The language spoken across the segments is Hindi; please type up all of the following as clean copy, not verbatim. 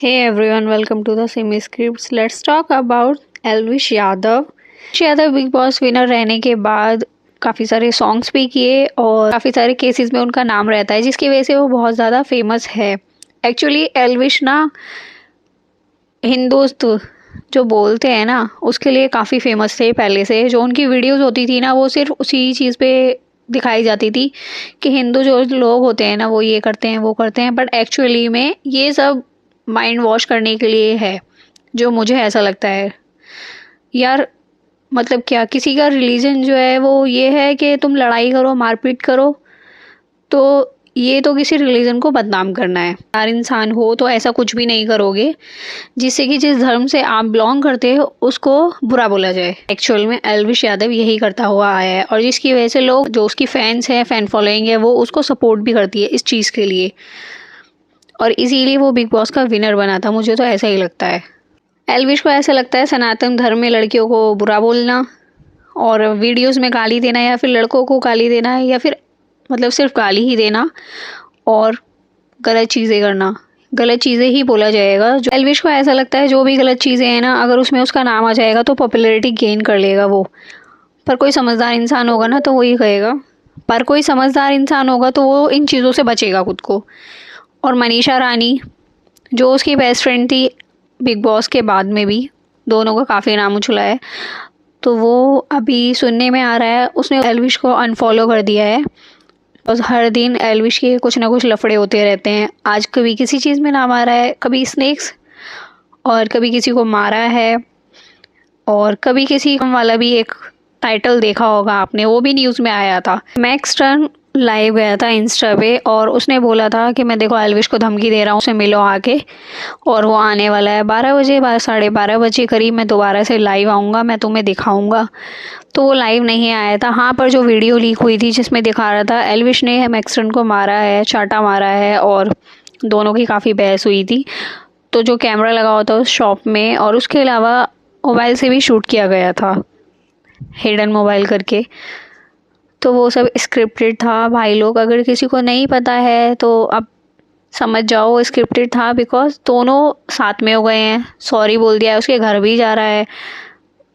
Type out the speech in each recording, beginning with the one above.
Hey everyone, welcome to the Semi Scripts. Let's talk about Elvish Yadav. Yadav big boss winner रहने के बाद काफ़ी सारे सॉन्ग्स भी किए और काफ़ी सारे केसेस में उनका नाम रहता है, जिसकी वजह से वो बहुत ज़्यादा फेमस है। एक्चुअली एल्विश ना हिंदोस्त जो बोलते हैं ना, उसके लिए काफ़ी फेमस थे पहले से। जो उनकी वीडियोस होती थी ना, वो सिर्फ उसी चीज़ पे दिखाई जाती थी कि हिंदू जो लोग होते हैं ना, वो ये करते हैं वो करते हैं, बट एक्चुअली में ये सब माइंड वॉश करने के लिए है, जो मुझे ऐसा लगता है। यार मतलब क्या, किसी का रिलीजन जो है वो ये है कि तुम लड़ाई करो, मारपीट करो, तो ये तो किसी रिलीजन को बदनाम करना है। यार इंसान हो तो ऐसा कुछ भी नहीं करोगे जिससे कि जिस धर्म से आप बिलोंग करते हो उसको बुरा बोला जाए। एक्चुअल में एल्विश यादव यही करता हुआ आया है और जिसकी वजह से लोग, जो उसकी फैंस हैं, फैन फॉलोइंग है, वो उसको सपोर्ट भी करती है इस चीज़ के लिए, और इसीलिए वो बिग बॉस का विनर बना था। मुझे तो ऐसा ही लगता है। एल्विश को ऐसा लगता है सनातन धर्म में लड़कियों को बुरा बोलना और वीडियोस में गाली देना, या फिर लड़कों को गाली देना, या फिर मतलब सिर्फ गाली ही देना और गलत चीज़ें करना, गलत चीज़ें ही बोला जाएगा। जो एल्विश को ऐसा लगता है जो भी गलत चीज़ें हैं ना, अगर उसमें उसका नाम आ जाएगा तो पॉपुलैरिटी गेन कर लेगा वो। पर कोई समझदार इंसान होगा ना तो वो ही कहेगा, पर कोई समझदार इंसान होगा तो वो इन चीज़ों से बचेगा खुद को। और मनीषा रानी जो उसकी बेस्ट फ्रेंड थी बिग बॉस के बाद में भी, दोनों का काफ़ी नाम उछला है, तो वो अभी सुनने में आ रहा है उसने एल्विश को अनफॉलो कर दिया है। बस हर दिन एल्विश के कुछ ना कुछ लफड़े होते रहते हैं। आज कभी किसी चीज़ में नाम आ रहा है, कभी स्नेक्स, और कभी किसी को मारा है, और कभी किसी वाला भी एक टाइटल देखा होगा आपने, वो भी न्यूज़ में आया था। मैक्स टर्न लाइव गया था इंस्टा पे और उसने बोला था कि मैं देखो एल्विश को धमकी दे रहा हूँ, उसे मिलो आके, और वो आने वाला है 12 बजे, 12:30 बजे करीब मैं दोबारा से लाइव आऊँगा, मैं तुम्हें दिखाऊँगा। तो वो लाइव नहीं आया था। हाँ, पर जो वीडियो लीक हुई थी जिसमें दिखा रहा था एल्विश ने मैक्स टर्न को मारा है, चाटा मारा है, और दोनों की काफ़ी बहस हुई थी। तो जो कैमरा लगा हुआ था उस शॉप में, और उसके अलावा मोबाइल से भी शूट किया गया था, हिडन मोबाइल करके, तो वो सब स्क्रिप्टेड था भाई लोग। अगर किसी को नहीं पता है तो अब समझ जाओ, स्क्रिप्टेड था, बिकॉज दोनों साथ में हो गए हैं, सॉरी बोल दिया है, उसके घर भी जा रहा है।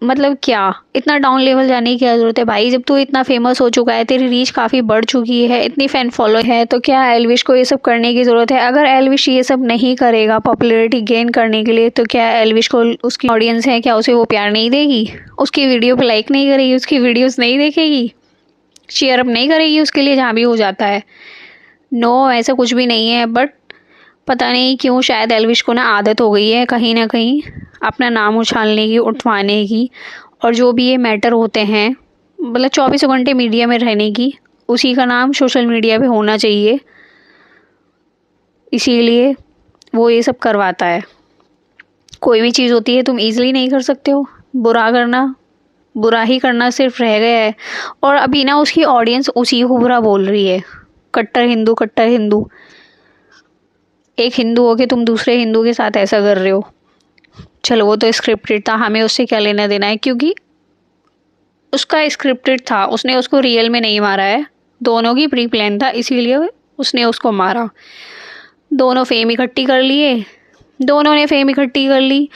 मतलब क्या, इतना डाउन लेवल जाने की क्या जरूरत है भाई? जब तू इतना फेमस हो चुका है, तेरी रीच काफ़ी बढ़ चुकी है, इतनी फैन फॉलो है, तो क्या एल्विश को ये सब करने की ज़रूरत है? अगर एल्विश ये सब नहीं करेगा पॉपुलैरिटी गेन करने के लिए, तो क्या एल्विश को, उसकी ऑडियंस है क्या, उसे वो प्यार नहीं देगी? उसकी वीडियो पे लाइक नहीं करेगी, उसकी वीडियोस नहीं देखेगी, शेयर अप नहीं करेगी उसके लिए जहाँ भी हो जाता है? नो, ऐसा कुछ भी नहीं है। बट पता नहीं क्यों शायद एल्विश को ना आदत हो गई है कहीं ना कहीं अपना नाम उछालने की, उठवाने की, और जो भी ये मैटर होते हैं, मतलब 24 घंटे मीडिया में रहने की, उसी का नाम सोशल मीडिया पे होना चाहिए, इसीलिए वो ये सब करवाता है। कोई भी चीज़ होती है तुम ईजिली नहीं कर सकते हो, बुरा करना, बुरा ही करना सिर्फ रह गया है। और अभी ना उसकी ऑडियंस उसी को बुरा बोल रही है, कट्टर हिंदू, कट्टर हिंदू। एक हिंदू हो के तुम दूसरे हिंदू के साथ ऐसा कर रहे हो। चलो वो तो स्क्रिप्टेड था, हमें उससे क्या लेना देना है, क्योंकि उसका स्क्रिप्टेड था, उसने उसको रियल में नहीं मारा है, दोनों की प्री प्लान था, इसीलिए उसने उसको मारा। दोनों फेम इकट्ठी कर लिए, दोनों ने फेम इकट्ठी कर ली।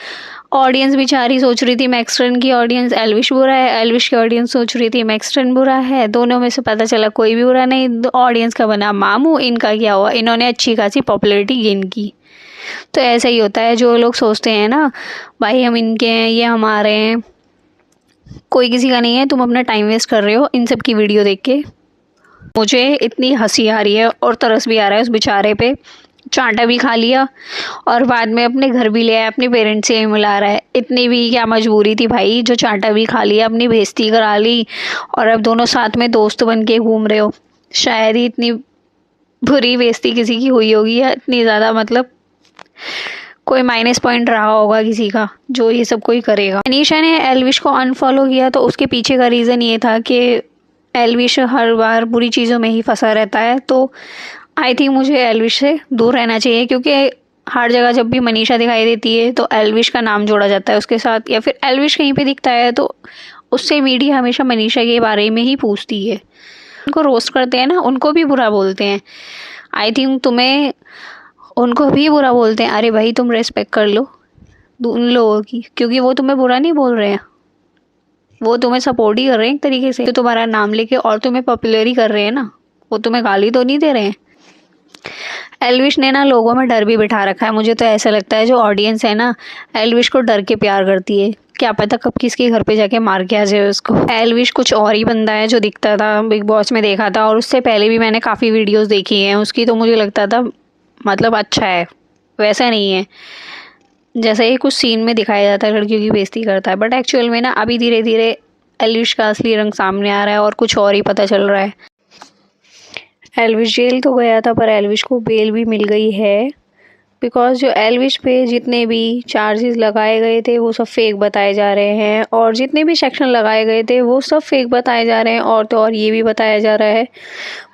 ऑडियंस बेचारी सोच रही थी मैक्स टर्न की ऑडियंस एल्विश बुरा है, एल्विश की ऑडियंस सोच रही थी मैक्स टर्न बुरा है। दोनों में से पता चला कोई भी बुरा नहीं, ऑडियंस का बना मामू। इनका क्या हुआ, इन्होंने अच्छी खासी पॉपुलैरिटी गेन की। तो ऐसा ही होता है, जो लोग सोचते हैं ना भाई हम इनके हैं, ये हमारे हैं, कोई किसी का नहीं है। तुम अपना टाइम वेस्ट कर रहे हो इन सब की वीडियो देख के। मुझे इतनी हंसी आ रही है और तरस भी आ रहा है उस बेचारे पे। चांटा भी खा लिया और बाद में अपने घर भी ले आया, अपने पेरेंट्स से भी मिला रहा है। इतनी भी क्या मजबूरी थी भाई, जो चांटा भी खा लिया, अपनी बेइज्जती करा ली, और अब दोनों साथ में दोस्त बन के घूम रहे हो। शायद ही इतनी बुरी बेइज्जती किसी की हुई होगी, या इतनी ज़्यादा मतलब कोई माइनस पॉइंट रहा होगा किसी का, जो ये सब कोई करेगा। मनीषा ने एल्विश को अनफॉलो किया तो उसके पीछे का रीज़न ये था कि एल्विश हर बार बुरी चीज़ों में ही फंसा रहता है, तो आई थिंक मुझे एल्विश से दूर रहना चाहिए, क्योंकि हर जगह जब भी मनीषा दिखाई देती है तो एल्विश का नाम जोड़ा जाता है उसके साथ, या फिर एल्विश कहीं पे दिखता है तो उससे मीडिया हमेशा मनीषा के बारे में ही पूछती है। उनको रोस्ट करते हैं ना, उनको भी बुरा बोलते हैं। आई थिंक तुम्हें उनको भी बुरा बोलते हैं। अरे भाई तुम रेस्पेक्ट कर लो उन लोगों की, क्योंकि वो तुम्हें बुरा नहीं बोल रहे हैं, वो तुम्हें सपोर्ट ही कर रहे हैं एक तरीके से, तो तुम्हारा नाम लेके और तुम्हें पॉपुलर ही कर रहे हैं ना, वो तुम्हें गाली तो नहीं दे रहे हैं। एल्विश ने ना लोगों में डर भी बिठा रखा है। मुझे तो ऐसा लगता है जो ऑडियंस है ना, एल्विश को डर के प्यार करती है। क्या पता कब किसके घर पे जाके मार के आ जाए उसको। एल्विश कुछ और ही बंदा है जो दिखता था बिग बॉस में, देखा था, और उससे पहले भी मैंने काफ़ी वीडियोस देखी हैं उसकी, तो मुझे लगता था मतलब अच्छा है, वैसा नहीं है जैसा ये कुछ सीन में दिखाया जाता है लड़कियों की बेइज्जती करता है। बट एक्चुअल में ना अभी धीरे धीरे एल्विश का असली रंग सामने आ रहा है और कुछ और ही पता चल रहा है। एल्विश जेल तो गया था पर एल्विश को बेल भी मिल गई है, बिकॉज जो एल्विश पे जितने भी चार्जेस लगाए गए थे वो सब फेक बताए जा रहे हैं, और जितने भी सेक्शन लगाए गए थे वो सब फेक बताए जा रहे हैं। और तो और ये भी बताया जा रहा है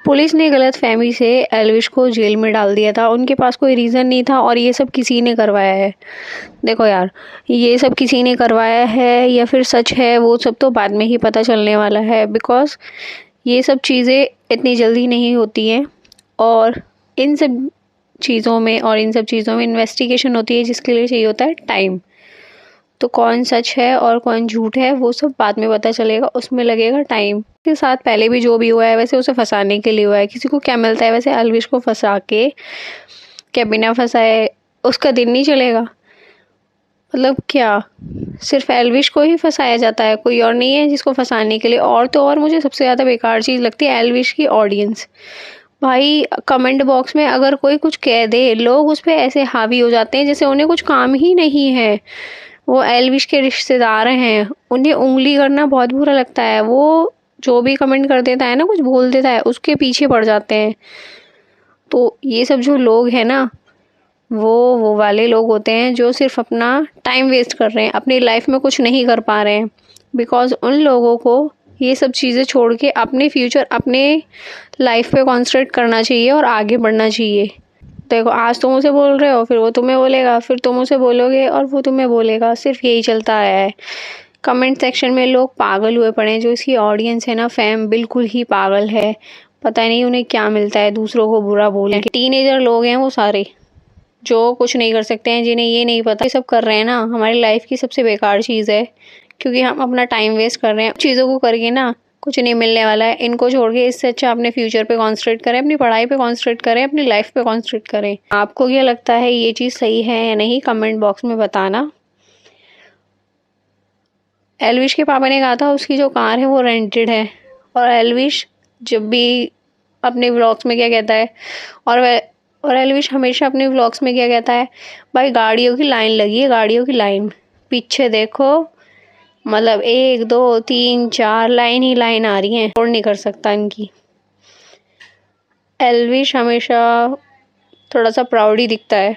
पुलिस ने गलत फहमी से एल्विश को जेल में डाल दिया था, उनके पास कोई रीज़न नहीं था, और ये सब किसी ने करवाया है। देखो यार, ये सब किसी ने करवाया है या फिर सच है वो सब तो बाद में ही पता चलने वाला है, बिकॉज ये सब चीज़ें इतनी जल्दी नहीं होती हैं, और इन सब चीज़ों में इन्वेस्टिगेशन होती है जिसके लिए चाहिए होता है टाइम। तो कौन सच है और कौन झूठ है वो सब बाद में पता चलेगा, उसमें लगेगा टाइम। के साथ पहले भी जो भी हुआ है वैसे उसे फंसाने के लिए हुआ है, किसी को क्या मिलता है वैसे एल्विश को फंसा के, क्या बिना फंसाए उसका दिन नहीं चलेगा? मतलब क्या सिर्फ एल्विश को ही फंसाया जाता है, कोई और नहीं है जिसको फंसाने के लिए? और तो और मुझे सबसे ज़्यादा बेकार चीज़ लगती है एल्विश की ऑडियंस। भाई कमेंट बॉक्स में अगर कोई कुछ कह दे, लोग उस पर ऐसे हावी हो जाते हैं जैसे उन्हें कुछ काम ही नहीं है, वो एल्विश के रिश्तेदार हैं, उन्हें उंगली करना बहुत बुरा लगता है। वो जो भी कमेंट कर देता है ना, कुछ बोल देता है, उसके पीछे पड़ जाते हैं। तो ये सब जो लोग हैं ना, वो वाले लोग होते हैं जो सिर्फ अपना टाइम वेस्ट कर रहे हैं, अपनी लाइफ में कुछ नहीं कर पा रहे हैं, बिकॉज उन लोगों को ये सब चीज़ें छोड़ के अपने फ्यूचर, अपने लाइफ पे कॉन्सेंट्रेट करना चाहिए और आगे बढ़ना चाहिए। देखो आज तुम उसे बोल रहे हो, फिर वो तुम्हें बोलेगा, फिर तुम उसे बोलोगे और वो तुम्हें बोलेगा, सिर्फ यही चलता आया है। कमेंट सेक्शन में लोग पागल हुए पड़े हैं, जो इसकी ऑडियंस है ना, फैम बिल्कुल ही पागल है। पता नहीं उन्हें क्या मिलता है दूसरों को बुरा बोलने के। टीनेजर लोग हैं वो सारे, जो कुछ नहीं कर सकते हैं, जिन्हें ये नहीं पता ये सब कर रहे हैं ना, हमारी लाइफ की सबसे बेकार चीज़ है, क्योंकि हम अपना टाइम वेस्ट कर रहे हैं चीज़ों को करके ना, कुछ नहीं मिलने वाला है। इनको छोड़ के इससे अच्छा अपने फ्यूचर पे कॉन्सेंट्रेट करें, अपनी पढ़ाई पे कॉन्सेंट्रेट करें, अपनी लाइफ पे कॉन्सेंट्रेट करें। आपको क्या लगता है ये चीज़ सही है या नहीं, कमेंट बॉक्स में बताना। एल्विश के पापा ने कहा था उसकी जो कार है वो रेंटेड है, और एल्विश जब भी अपने व्लॉग्स में क्या कहता है, और एल्विश हमेशा अपने व्लॉग्स में क्या कहता है, भाई गाड़ियों की लाइन लगी है, गाड़ियों की लाइन, पीछे देखो, मतलब 1 2 3 4 लाइन ही लाइन आ रही हैं, और नहीं कर सकता इनकी। एल्विश हमेशा थोड़ा सा प्राउड ही दिखता है,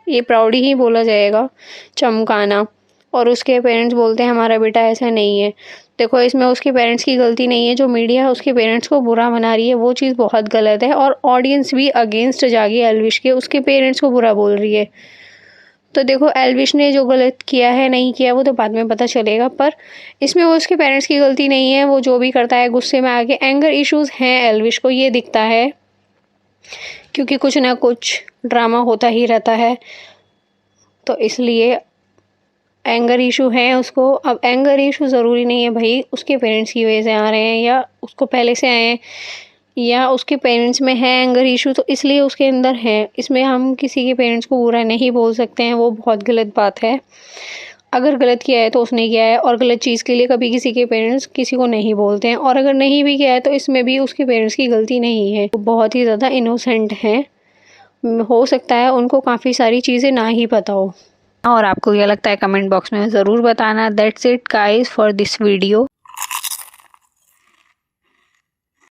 ये प्राउड ही बोला जाएगा, चमकाना। और उसके पेरेंट्स बोलते हैं हमारा बेटा ऐसा नहीं है। देखो इसमें उसके पेरेंट्स की गलती नहीं है, जो मीडिया उसके पेरेंट्स को बुरा बना रही है वो चीज़ बहुत गलत है, और ऑडियंस भी अगेंस्ट जागी एल्विश के, उसके पेरेंट्स को बुरा बोल रही है। तो देखो एल्विश ने जो गलत किया है नहीं किया वो तो बाद में पता चलेगा, पर इसमें वो उसके पेरेंट्स की गलती नहीं है। वो जो भी करता है गुस्से में आके, एंगर इश्यूज़ हैं एल्विश को, ये दिखता है, क्योंकि कुछ ना कुछ ड्रामा होता ही रहता है, तो इसलिए एंगर इशू है उसको। अब एंगर इशू ज़रूरी नहीं है भाई उसके पेरेंट्स की वजह से आ रहे हैं, या उसको पहले से आए हैं, या उसके पेरेंट्स में है एंगर इशू तो इसलिए उसके अंदर है। इसमें हम किसी के पेरेंट्स को बुरा नहीं बोल सकते हैं, वो बहुत गलत बात है। अगर गलत किया है तो उसने किया है, और गलत चीज़ के लिए कभी किसी के पेरेंट्स किसी को नहीं बोलते हैं, और अगर नहीं भी किया है तो इसमें भी उसके पेरेंट्स की गलती नहीं है, वो बहुत ही ज़्यादा इनोसेंट हैं। हो सकता है उनको काफ़ी सारी चीज़ें ना ही पता हो। और आपको क्या लगता है कमेंट बॉक्स में ज़रूर बताना। That's it guys for this video.